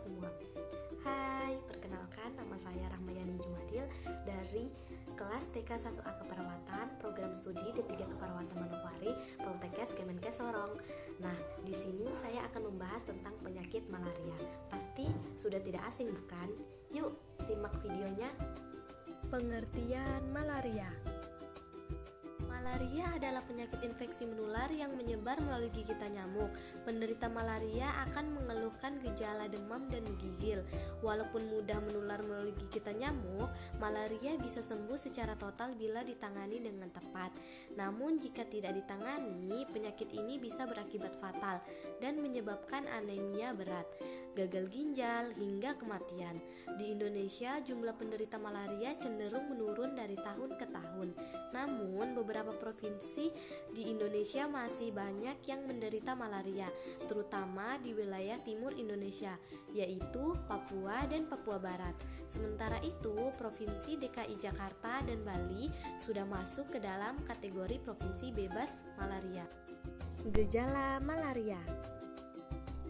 semua. Hai, perkenalkan nama saya Rahmayani Jumadil dari kelas TK 1A Keperawatan, program studi D3 Keperawatan Manokwari, Poltekkes Kemenkes Sorong. Nah, di sini saya akan membahas tentang penyakit malaria. Pasti sudah tidak asing bukan? Yuk, simak videonya. Pengertian malaria. Malaria adalah penyakit infeksi menular yang menyebar melalui gigitan nyamuk. Penderita malaria akan mengeluhkan gejala demam dan menggigil. Walaupun mudah menular melalui gigitan nyamuk, malaria bisa sembuh secara total bila ditangani dengan tepat. Namun jika tidak ditangani, penyakit ini bisa berakibat fatal dan menyebabkan anemia berat, gagal ginjal, hingga kematian. Di Indonesia, jumlah penderita malaria cenderung menurun dari tahun ke tahun. Namun, beberapa provinsi di Indonesia masih banyak yang menderita malaria, terutama di wilayah timur Indonesia, yaitu Papua dan Papua Barat. Sementara itu, Provinsi DKI Jakarta dan Bali sudah masuk ke dalam kategori provinsi bebas malaria. Gejala malaria.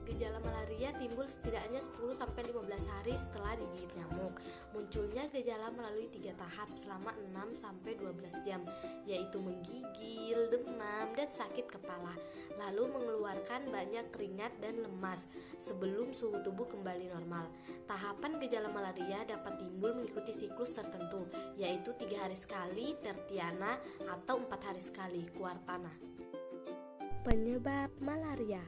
Gejala malaria timbul setidaknya 10-15 hari setelah digigit nyamuk. Munculnya gejala melalui 3 tahap selama 6-12 jam, yaitu menggigil, demam, dan sakit kepala, lalu mengeluarkan banyak keringat dan lemas sebelum suhu tubuh kembali normal. Tahapan gejala malaria dapat timbul mengikuti siklus tertentu, yaitu 3 hari sekali tertiana atau 4 hari sekali kuartana. Penyebab malaria.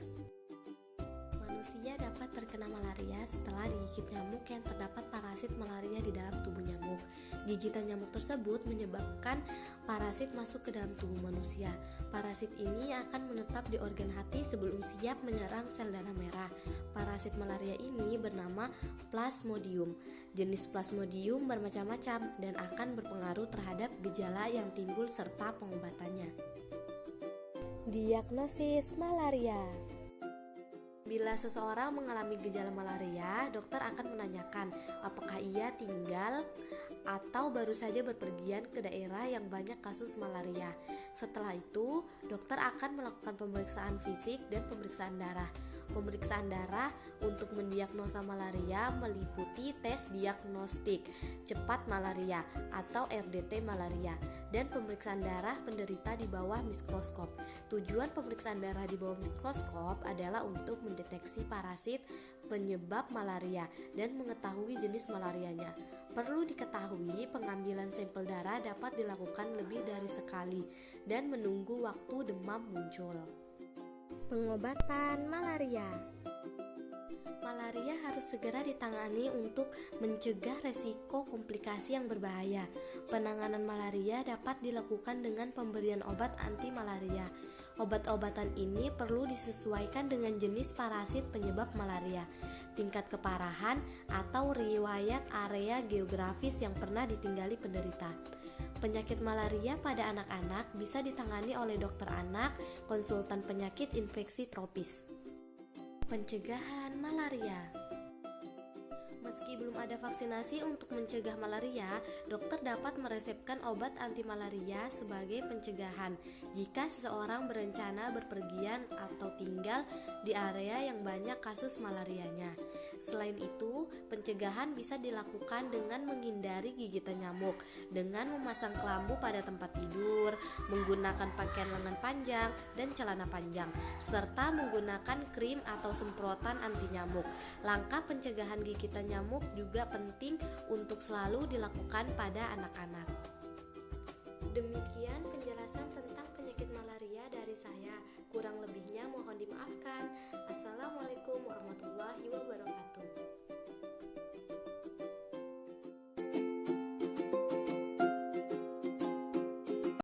Manusia dapat terkena malaria setelah digigit nyamuk yang terdapat parasit malaria di dalam tubuh nyamuk. Gigitan nyamuk tersebut menyebabkan parasit masuk ke dalam tubuh manusia. Parasit ini akan menetap di organ hati sebelum siap menyerang sel darah merah. Parasit malaria ini bernama Plasmodium. Jenis Plasmodium bermacam-macam dan akan berpengaruh terhadap gejala yang timbul serta pengobatannya. Diagnosis malaria. Bila seseorang mengalami gejala malaria, dokter akan menanyakan apakah ia tinggal atau baru saja berpergian ke daerah yang banyak kasus malaria. Setelah itu, dokter akan melakukan pemeriksaan fisik dan pemeriksaan darah. Pemeriksaan darah untuk mendiagnosa malaria meliputi tes diagnostik cepat malaria atau RDT malaria dan pemeriksaan darah penderita di bawah mikroskop. Tujuan pemeriksaan darah di bawah mikroskop adalah untuk mendeteksi parasit penyebab malaria dan mengetahui jenis malarianya. Perlu diketahui, pengambilan sampel darah dapat dilakukan lebih dari sekali dan menunggu waktu demam muncul. Pengobatan malaria. Malaria harus segera ditangani untuk mencegah resiko komplikasi yang berbahaya. Penanganan malaria dapat dilakukan dengan pemberian obat anti malaria. Obat-obatan ini perlu disesuaikan dengan jenis parasit penyebab malaria, tingkat keparahan, atau riwayat area geografis yang pernah ditinggali penderita. Penyakit malaria pada anak-anak bisa ditangani oleh dokter anak, konsultan penyakit infeksi tropis. Pencegahan malaria. Meski belum ada vaksinasi untuk mencegah malaria, dokter dapat meresepkan obat anti malaria sebagai pencegahan jika seseorang berencana berpergian atau tinggal di area yang banyak kasus malarianya. Selain itu, pencegahan bisa dilakukan dengan menghindari gigitan nyamuk, dengan memasang kelambu pada tempat tidur, menggunakan pakaian lengan panjang dan celana panjang, serta menggunakan krim atau semprotan anti nyamuk. Langkah pencegahan gigitan nyamuk juga penting untuk selalu dilakukan pada anak-anak. Demikian